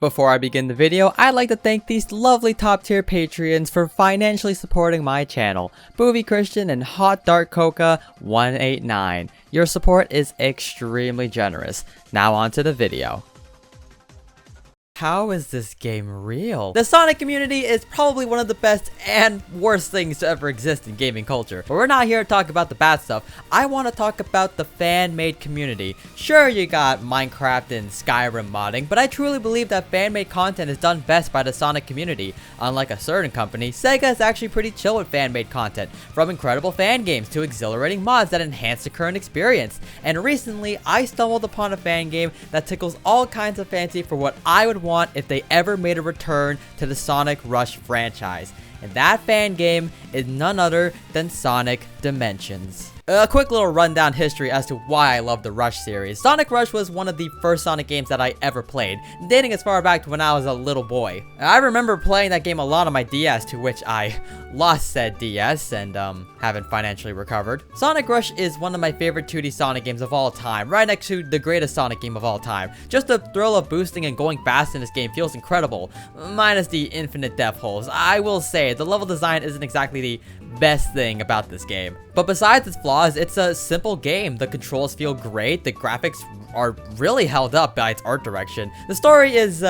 Before I begin the video, I'd like to thank these lovely top tier Patreons for financially supporting my channel, Boovie Christian and Hot Dark Coca 189. Your support is extremely generous. Now on to the video. How is this game real? The Sonic community is probably one of the best and worst things to ever exist in gaming culture. But we're not here to talk about the bad stuff. I want to talk about the fan-made community. Sure, you got Minecraft and Skyrim modding, but I truly believe that fan-made content is done best by the Sonic community. Unlike a certain company, Sega is actually pretty chill with fan-made content, from incredible fan games to exhilarating mods that enhance the current experience. And recently, I stumbled upon a fan game that tickles all kinds of fancy for what I would want if they ever made a return to the Sonic Rush franchise. And that fan game is none other than Sonic Dimensions. A quick little rundown history as to why I love the Rush series. Sonic Rush was one of the first Sonic games that I ever played, dating as far back to when I was a little boy. I remember playing that game a lot on my DS, to which I lost said DS and haven't financially recovered. Sonic Rush is one of my favorite 2D Sonic games of all time, right next to the greatest Sonic game of all time. Just the thrill of boosting and going fast in this game feels incredible, minus the infinite death holes. I will say, the level design isn't exactly the best thing about this game. But besides its flaws, it's a simple game. The controls feel great, the graphics are really held up by its art direction. The story is,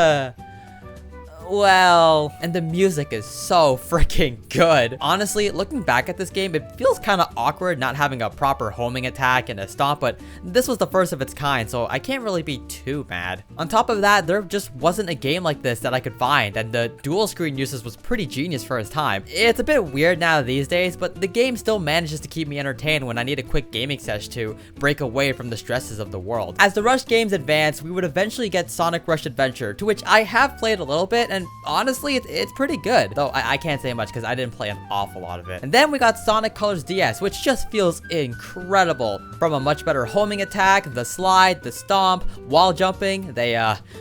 well, and the music is so freaking good. Honestly, looking back at this game, it feels kind of awkward not having a proper homing attack and a stomp, but this was the first of its kind, so I can't really be too mad. On top of that, there just wasn't a game like this that I could find, and the dual screen usage was pretty genius for its time. It's a bit weird now these days, but the game still manages to keep me entertained when I need a quick gaming session to break away from the stresses of the world. As the Rush games advance, we would eventually get Sonic Rush Adventure, to which I have played a little bit, and honestly, it's pretty good. Though I can't say much because I didn't play an awful lot of it. And then we got Sonic Colors DS, which just feels incredible. From a much better homing attack, the slide, the stomp, wall jumping. They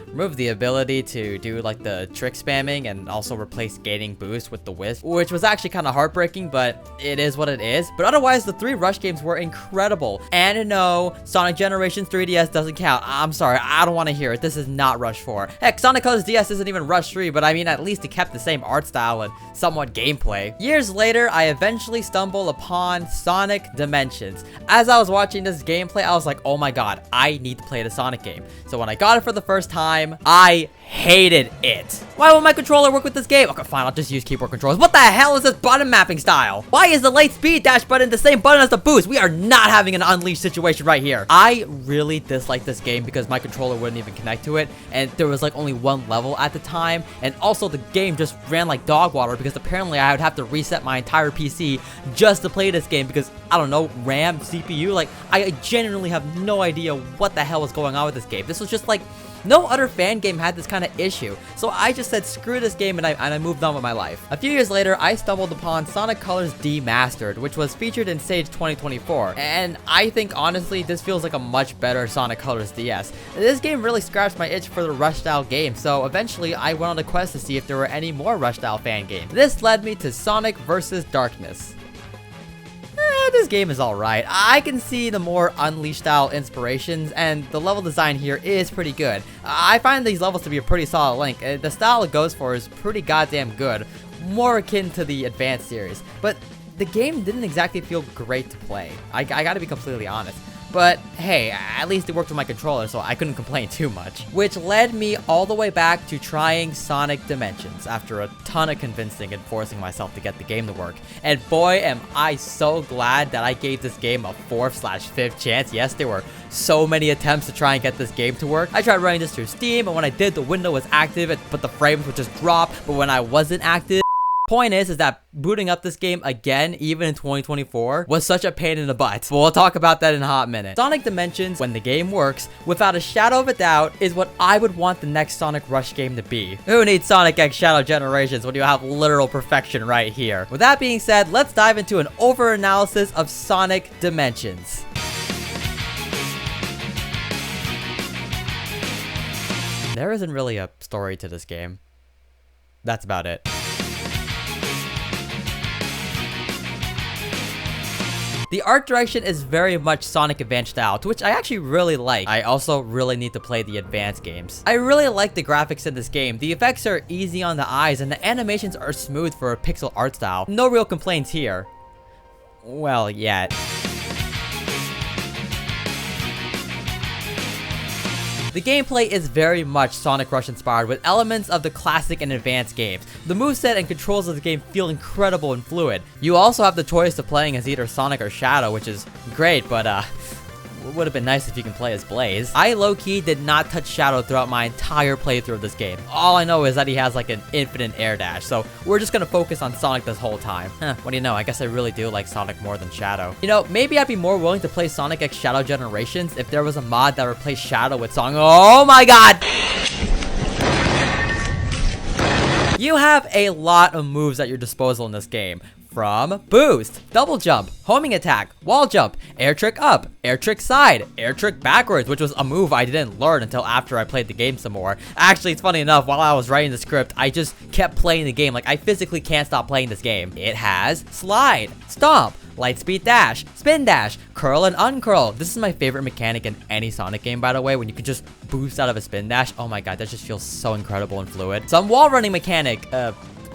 removed the ability to do like the trick spamming and also replace gating boost with the wisp, which was actually kind of heartbreaking, but it is what it is. But otherwise, the three Rush games were incredible. And no, Sonic Generations 3DS doesn't count. I'm sorry, I don't want to hear it. This is not Rush 4. Heck, Sonic Colors DS isn't even Rush 3, but I mean, at least it kept the same art style and somewhat gameplay. Years later, I eventually stumbled upon Sonic Dimensions. As I was watching this gameplay, I was like, oh my god, I need to play the Sonic game. So when I got it for the first time, I hated it. Why won't my controller work with this game? Okay, fine, I'll just use keyboard controllers. What the hell is this button mapping style? Why is the late speed dash button the same button as the boost? We are not having an Unleashed situation right here. I really dislike this game because my controller wouldn't even connect to it, and there was like only one level at the time, and also the game just ran like dog water because apparently I would have to reset my entire PC just to play this game because, I don't know, RAM, CPU, like, I genuinely have no idea what the hell was going on with this game. This was just like, no other fan game had this kind of issue, so I just said screw this game and I moved on with my life. A few years later, I stumbled upon Sonic Colors Demastered, which was featured in Stage 2024, and I think honestly this feels like a much better Sonic Colors DS. This game really scratched my itch for the Rush style game, so eventually I went on a quest to see if there were any more Rush style fan games. This led me to Sonic vs. Darkness. This game is alright. I can see the more Unleashed style inspirations, and the level design here is pretty good. I find these levels to be a pretty solid link. The style it goes for is pretty goddamn good, more akin to the Advanced series, but the game didn't exactly feel great to play. I gotta be completely honest. But hey, at least it worked with my controller, so I couldn't complain too much. Which led me all the way back to trying Sonic Dimensions after a ton of convincing and forcing myself to get the game to work. And boy, am I so glad that I gave this game a 4th/5th chance. Yes, there were so many attempts to try and get this game to work. I tried running this through Steam, and when I did, the window was active, but the frames would just drop. But when I wasn't active, point is that booting up this game again, even in 2024, was such a pain in the butt. But we'll talk about that in a hot minute. Sonic Dimensions, when the game works, without a shadow of a doubt, is what I would want the next Sonic Rush game to be. Who needs Sonic X Shadow Generations when you have literal perfection right here? With that being said, let's dive into an over-analysis of Sonic Dimensions. There isn't really a story to this game. That's about it. The art direction is very much Sonic Advance style, to which I actually really like. I also really need to play the advanced games. I really like the graphics in this game. The effects are easy on the eyes and the animations are smooth for a pixel art style. No real complaints here. Well, yet. The gameplay is very much Sonic Rush inspired with elements of the classic and advanced games. The moveset and controls of the game feel incredible and fluid. You also have the choice of playing as either Sonic or Shadow, which is great, but it would have been nice if you can play as Blaze. I low-key did not touch Shadow throughout my entire playthrough of this game. All I know is that he has like an infinite air dash, so we're just gonna focus on Sonic this whole time. What do you know, I guess I really do like Sonic more than Shadow. You know, maybe I'd be more willing to play Sonic X Shadow Generations if there was a mod that replaced Shadow with Sonic. Oh my god! You have a lot of moves at your disposal in this game. From boost, double jump, homing attack, wall jump, air trick up, air trick side, air trick backwards, which was a move I didn't learn until after I played the game some more. Actually, it's funny enough, while I was writing the script, I just kept playing the game. Like, I physically can't stop playing this game. It has slide, stomp, lightspeed dash, spin dash, curl and uncurl. This is my favorite mechanic in any Sonic game, by the way, when you can just boost out of a spin dash. Oh my god, that just feels so incredible and fluid. Some wall running mechanic,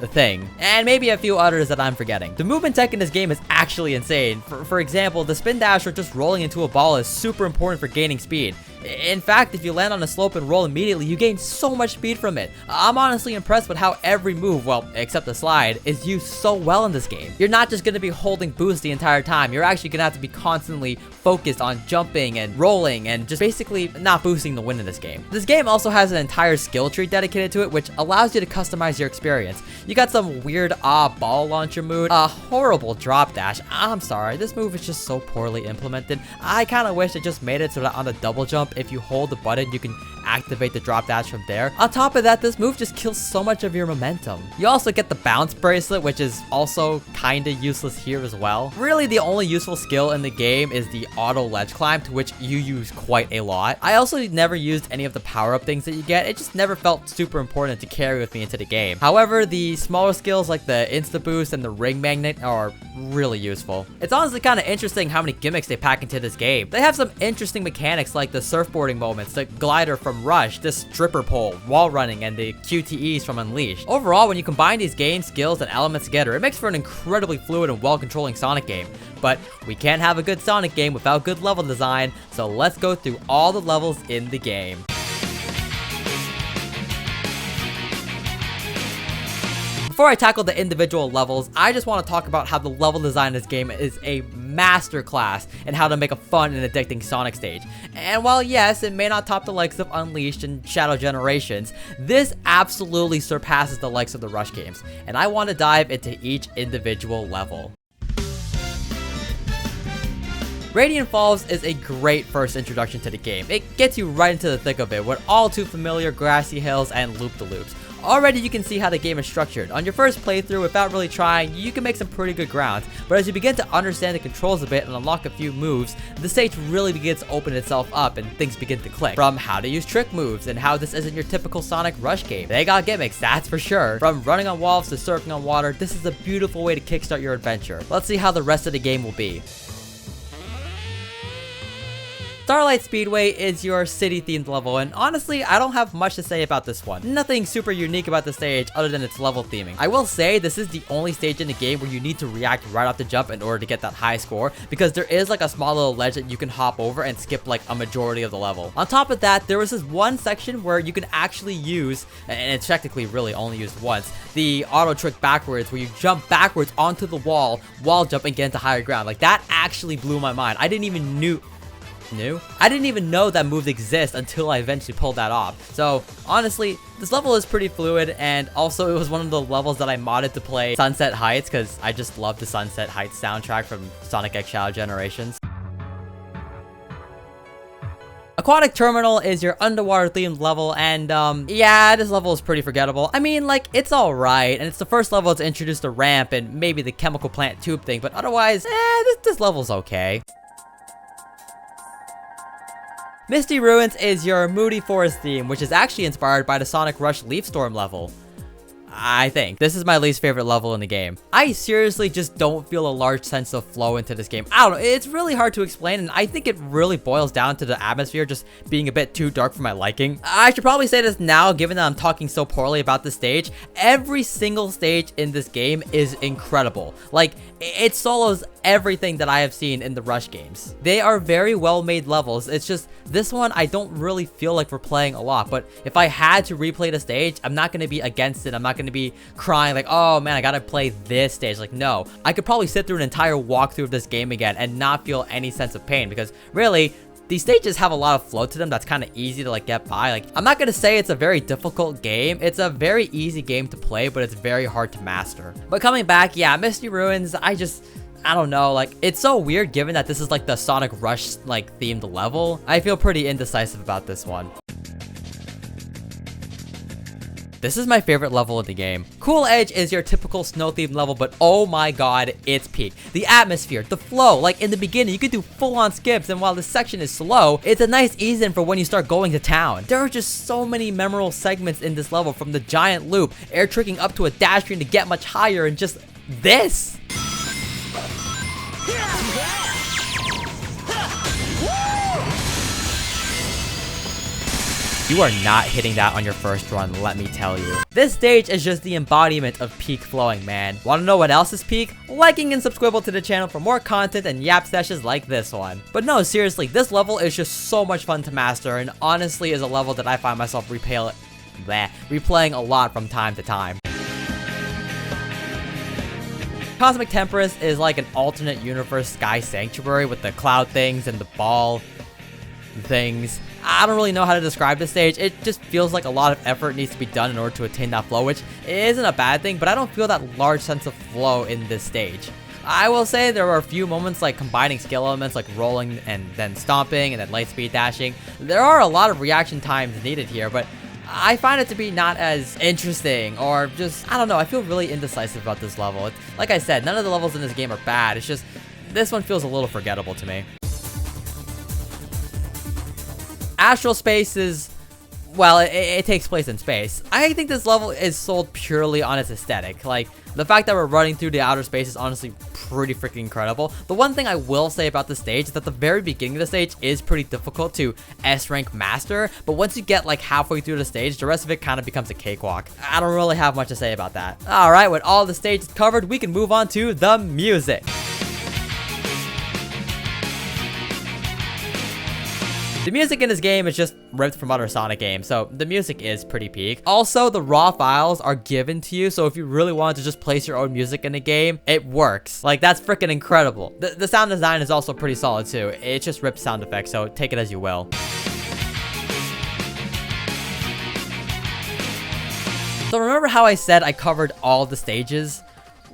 thing, and maybe a few others that I'm forgetting. The movement tech in this game is actually insane. For example, the spin dash or just rolling into a ball is super important for gaining speed. In fact, if you land on a slope and roll immediately, you gain so much speed from it. I'm honestly impressed with how every move, well, except the slide, is used so well in this game. You're not just going to be holding boost the entire time. You're actually going to have to be constantly focused on jumping and rolling and just basically not boosting the win in this game. This game also has an entire skill tree dedicated to it, which allows you to customize your experience. You got some weird ball launcher move, a horrible drop dash. I'm sorry, this move is just so poorly implemented. I kind of wish it just made it so that on the double jump, if you hold the button, you can activate the drop dash from there. On top of that, this move just kills so much of your momentum. You also get the bounce bracelet, which is also kinda useless here as well. Really, the only useful skill in the game is the auto ledge climb, to which you use quite a lot. I also never used any of the power-up things that you get. It just never felt super important to carry with me into the game. However, the smaller skills like the insta boost and the ring magnet are really useful. It's honestly kind of interesting how many gimmicks they pack into this game. They have some interesting mechanics like the surfboarding moments, the glider from Rush, the stripper pole, wall running, and the QTEs from Unleashed. Overall, when you combine these game skills and elements together, it makes for an incredibly fluid and well-controlling Sonic game. But we can't have a good Sonic game without good level design, so let's go through all the levels in the game. Before I tackle the individual levels, I just want to talk about how the level design in this game is a masterclass in how to make a fun and addicting Sonic stage. And while yes, it may not top the likes of Unleashed and Shadow Generations, this absolutely surpasses the likes of the Rush games, and I want to dive into each individual level. Radiant Falls is a great first introduction to the game. It gets you right into the thick of it with all too familiar grassy hills and loop-de-loops. Already you can see how the game is structured. On your first playthrough, without really trying, you can make some pretty good ground, but as you begin to understand the controls a bit and unlock a few moves, the stage really begins to open itself up and things begin to click. From how to use trick moves and how this isn't your typical Sonic Rush game. They got gimmicks, that's for sure. From running on walls to surfing on water, this is a beautiful way to kickstart your adventure. Let's see how the rest of the game will be. Starlight Speedway is your city-themed level, and honestly, I don't have much to say about this one. Nothing super unique about the stage other than its level theming. I will say this is the only stage in the game where you need to react right off the jump in order to get that high score, because there is like a small little ledge that you can hop over and skip like a majority of the level. On top of that, there was this one section where you can actually use, and it's technically really only used once, the auto trick backwards, where you jump backwards onto the wall jump and get into higher ground. Like, that actually blew my mind. I didn't even know that moves exist until I eventually pulled that off. So honestly, this level is pretty fluid, and also it was one of the levels that I modded to play Sunset Heights because I just love the Sunset Heights soundtrack from Sonic X Shadow Generations. Aquatic Terminal is your underwater themed level, and yeah, this level is pretty forgettable. I mean, like, it's alright, and it's the first level to introduce the ramp and maybe the chemical plant tube thing, but otherwise, this level's okay. Misty Ruins is your moody forest theme, which is actually inspired by the Sonic Rush Leaf Storm level. I think. This is my least favorite level in the game. I seriously just don't feel a large sense of flow into this game. I don't know, it's really hard to explain, and I think it really boils down to the atmosphere just being a bit too dark for my liking. I should probably say this now, given that I'm talking so poorly about the stage. Every single stage in this game is incredible. Like, it solos everything that I have seen in the Rush games. They are very well made levels. It's just this one I don't really feel like we're playing a lot, but if I had to replay the stage, I'm not going to be against it. I'm not going to be crying like, oh man, I gotta play this stage. Like, no, I could probably sit through an entire walkthrough of this game again and not feel any sense of pain, because really these stages have a lot of flow to them that's kind of easy to like get by. Like, I'm not gonna say it's a very difficult game. It's a very easy game to play, but it's very hard to master. But coming back, yeah, Misty Ruins, I don't know, like, it's so weird given that this is like the Sonic Rush like themed level. I feel pretty indecisive about this one. This is my favorite level of the game. Cool Edge is your typical snow themed level, but oh my god, it's peak. The atmosphere, the flow, like in the beginning, you could do full-on skips, and while this section is slow, it's a nice ease-in for when you start going to town. There are just so many memorable segments in this level, from the giant loop, air tricking up to a dash screen to get much higher, and just this. You are not hitting that on your first run, let me tell you. This stage is just the embodiment of peak flowing, man. Want to know what else is peak? Liking and subscribing to the channel for more content and yap sessions like this one. But no, seriously, this level is just so much fun to master, and honestly is a level that I find myself replaying a lot from time to time. Cosmic Tempests is like an alternate universe Sky Sanctuary with the cloud things and the ball things. I don't really know how to describe this stage. It just feels like a lot of effort needs to be done in order to attain that flow, which isn't a bad thing, but I don't feel that large sense of flow in this stage. I will say there are a few moments like combining skill elements like rolling and then stomping and then light speed dashing. There are a lot of reaction times needed here, but I find it to be not as interesting, or just, I don't know, I feel really indecisive about this level. It's, like I said, none of the levels in this game are bad, it's just, this one feels a little forgettable to me. Astral Space is, well, it takes place in space. I think this level is sold purely on its aesthetic. Like, the fact that we're running through the outer space is honestly pretty freaking incredible. The one thing I will say about the stage is that the very beginning of the stage is pretty difficult to S-rank master, but once you get like halfway through the stage, the rest of it kind of becomes a cakewalk. I don't really have much to say about that. Alright, with all the stages covered, we can move on to the music. The music in this game is just ripped from other Sonic games, so the music is pretty peak. Also, the raw files are given to you, so if you really wanted to just place your own music in the game, it works. Like, that's freaking incredible. The sound design is also pretty solid too. It just rips sound effects, so take it as you will. So remember how I said I covered all the stages?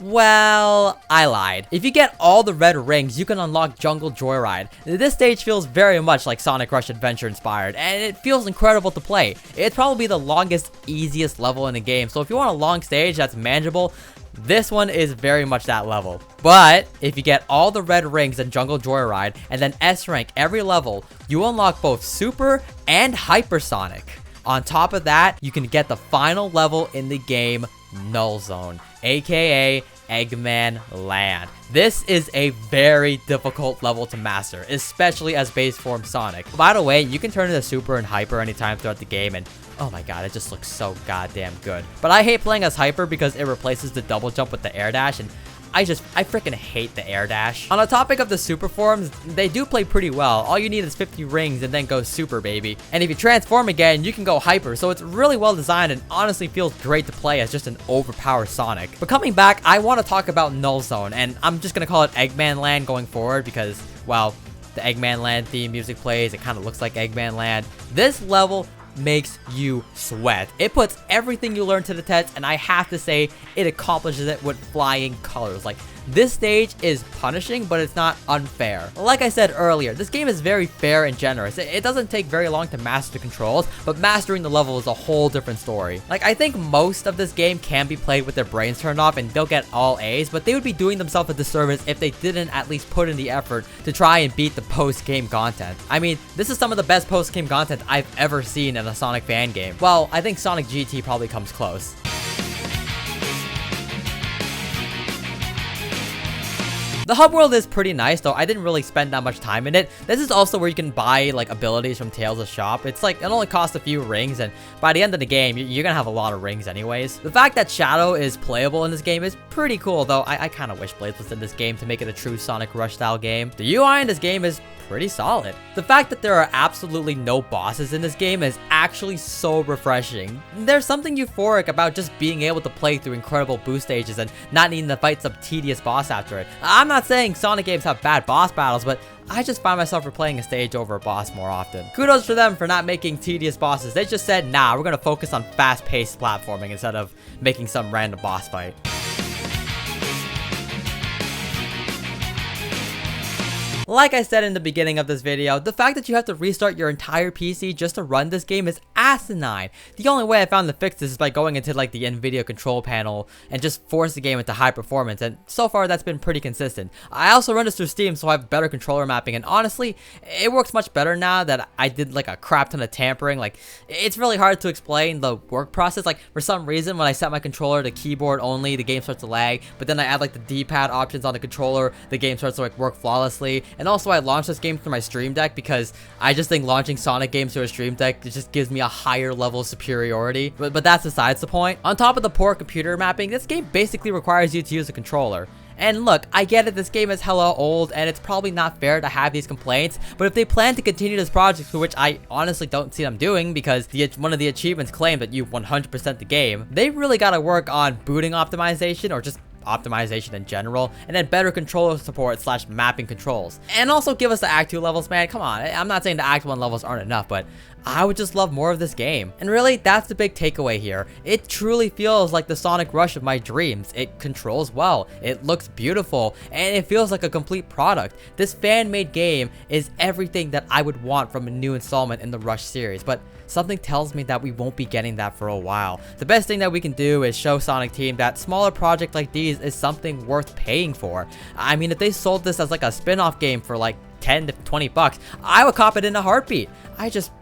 Well, I lied. If you get all the red rings, you can unlock Jungle Joyride. This stage feels very much like Sonic Rush Adventure inspired, and it feels incredible to play. It's probably the longest, easiest level in the game, so if you want a long stage that's manageable, this one is very much that level. But if you get all the red rings in Jungle Joyride, and then S-rank every level, you unlock both Super and Hypersonic. On top of that, you can get the final level in the game, Null Zone, aka Eggman Land. This is a very difficult level to master, especially as base form Sonic. By the way, you can turn into Super and Hyper anytime throughout the game, and oh my god, it just looks so goddamn good. But I hate playing as Hyper because it replaces the double jump with the air dash, and I freaking hate the air dash. On the topic of the super forms, they do play pretty well. All you need is 50 rings and then go super, baby. And if you transform again, you can go hyper. So it's really well designed and honestly feels great to play as just an overpowered Sonic. But coming back, I want to talk about Null Zone, and I'm just going to call it Eggman Land going forward because, well, the Eggman Land theme music plays. It kind of looks like Eggman Land. This level makes you sweat. It puts everything you learn to the test, and I have to say it accomplishes it with flying colors. Like, this stage is punishing, but it's not unfair. Like I said earlier, this game is very fair and generous. It doesn't take very long to master the controls, but mastering the level is a whole different story. Like, I think most of this game can be played with their brains turned off and they'll get all A's, but they would be doing themselves a disservice if they didn't at least put in the effort to try and beat the post-game content. I mean, this is some of the best post-game content I've ever seen in a Sonic fan game. Well, I think Sonic GT probably comes close. The hub world is pretty nice, though I didn't really spend that much time in it. This is also where you can buy like abilities from Tails' shop. It's like, it only costs a few rings, and by the end of the game, you're gonna have a lot of rings anyways. The fact that Shadow is playable in this game is pretty cool, though I kind of wish Blaze was in this game to make it a true Sonic Rush style game. The UI in this game is pretty solid. The fact that there are absolutely no bosses in this game is actually so refreshing. There's something euphoric about just being able to play through incredible boost stages and not needing to fight some tedious boss after it. I'm not saying Sonic games have bad boss battles, but I just find myself replaying a stage over a boss more often. Kudos for them for not making tedious bosses. They just said, nah, we're gonna focus on fast-paced platforming instead of making some random boss fight. Like I said in the beginning of this video, the fact that you have to restart your entire PC just to run this game is asinine. The only way I found to fix this is by going into like the NVIDIA control panel and just force the game into high performance, and so far that's been pretty consistent. I also run this through Steam, so I have better controller mapping, and honestly, it works much better now that I did like a crap ton of tampering. Like, it's really hard to explain the work process. Like, for some reason, when I set my controller to keyboard only, the game starts to lag, but then I add like the D-pad options on the controller, the game starts to like work flawlessly. And also I launched this game through my Stream Deck because I just think launching Sonic games through a Stream Deck, it just gives me a higher level of superiority. But that's besides the point. On top of the poor computer mapping, this game basically requires you to use a controller. And look, I get it, this game is hella old, and it's probably not fair to have these complaints, but if they plan to continue this project, for which I honestly don't see them doing, because one of the achievements claimed that you 100% the game, they really gotta work on booting optimization, or just optimization in general, and then better controller support / mapping controls. And also give us the Act 2 levels, man. Come on, I'm not saying the Act 1 levels aren't enough, but I would just love more of this game. And really, that's the big takeaway here. It truly feels like the Sonic Rush of my dreams. It controls well, it looks beautiful, and it feels like a complete product. This fan-made game is everything that I would want from a new installment in the Rush series, but something tells me that we won't be getting that for a while. The best thing that we can do is show Sonic Team that smaller project like these is something worth paying for. I mean, if they sold this as like a spin-off game for like 10 to 20 bucks, I would cop it in a heartbeat. I just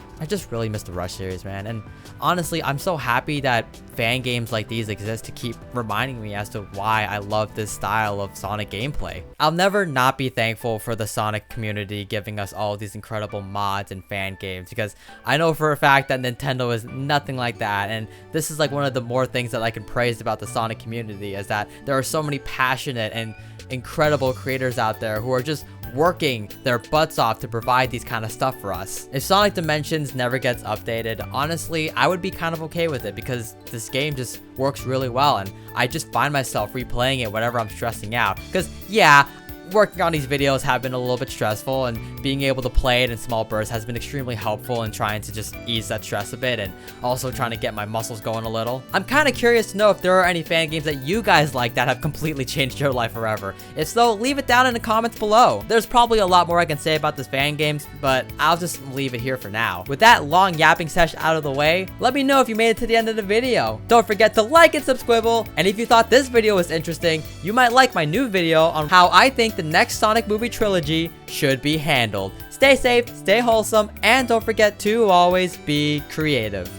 really miss the Rush series, man. And honestly, I'm so happy that fan games like these exist to keep reminding me as to why I love this style of Sonic gameplay. I'll never not be thankful for the Sonic community giving us all these incredible mods and fan games, because I know for a fact that Nintendo is nothing like that. And this is like one of the more things that I can praise about the Sonic community, is that there are so many passionate and incredible creators out there who are just working their butts off to provide these kind of stuff for us. If Sonic Dimensions never gets updated, honestly, I would be kind of okay with it, because this game just works really well, and I just find myself replaying it whenever I'm stressing out. Because yeah, working on these videos have been a little bit stressful, and being able to play it in small bursts has been extremely helpful in trying to just ease that stress a bit, and also trying to get my muscles going a little. I'm kind of curious to know if there are any fan games that you guys like that have completely changed your life forever. If so, leave it down in the comments below. There's probably a lot more I can say about this fan games, but I'll just leave it here for now. With that long yapping session out of the way, let me know if you made it to the end of the video. Don't forget to like and subscribe, and if you thought this video was interesting, you might like my new video on how I think the next Sonic movie trilogy should be handled. Stay safe, stay wholesome, and don't forget to always be creative.